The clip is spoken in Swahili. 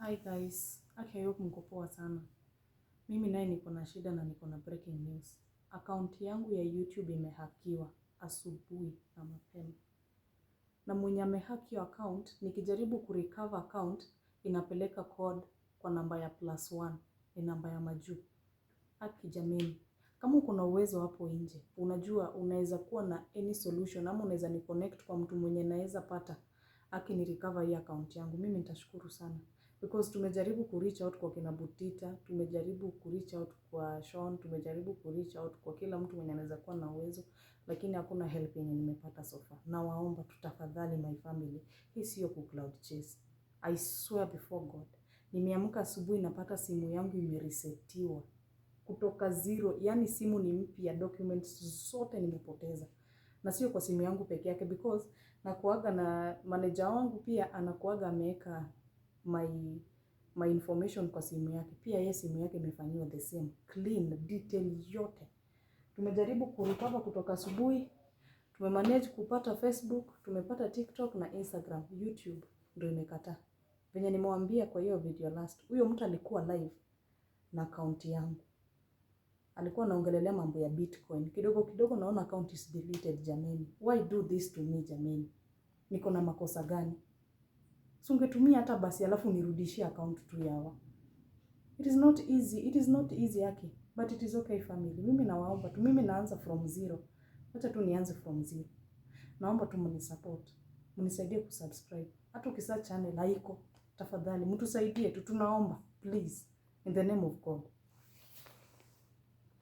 Hi guys, I hope mko poa sana. Mimi naye niko na shida na niko na breaking news. Account yangu ya YouTube imehakiwa asubuhi na mapema. Na mwenye amehack hiyo account, nikijaribu kurecover account, inapeleka code kwa namba ya +1, ni namba ya majuu. Haki jameni. Kama uko na uwezo hapo nje, unajua unaweza kuwa na any solution, ama unaweza ni connect kwa mtu mwenye naweza pata ni recover hii account yangu. Mimi nitashukuru sana. Because tumejaribu kureach out kwa kina Butita, tumejaribu kureach out kwa Sean, tumejaribu kureach out kwa kila mtu mwenye anaweza kuwa na uwezo, lakini hakuna help yenye nimepata so far. Na waomba tutafadhali my family, hii sio ku cloud chase. I swear before God. Nimeamka asubuhi napata simu yangu imeresetiwa kutoka zero, yani simu ni mpya, documents zote nimepoteza. Na sio kwa simu yangu peke yake because nakuaga na manager wangu pia anakuaga ameweka my information kwa simu yake. Pia yeye simu yake imefanywa the same, clean detail yote. Tumejaribu kurecover kutoka asubuhi, tumemanage kupata Facebook, tumepata TikTok na Instagram, YouTube ndio imekataa. Venye nimewambia kwa hiyo video last, huyo mtu alikuwa live na account yangu. Alikuwa anaongelelea mambo ya Bitcoin. Kidogo kidogo naona account is deleted jameni. Why do this to me jameni? Niko na makosa gani? So ungetumia hata basi alafu nirudishie account tu yawa. It is not easy yake, but it is okay family. Mimi nawaomba tu, mimi naanza from zero. Wacha tu nianze from zero. Naomba tu mnisupport. Mnisaidie kusubscribe. Hata ukisearch channel haiko, tafadhali mtusaidie tu, tunaomba please in the name of God.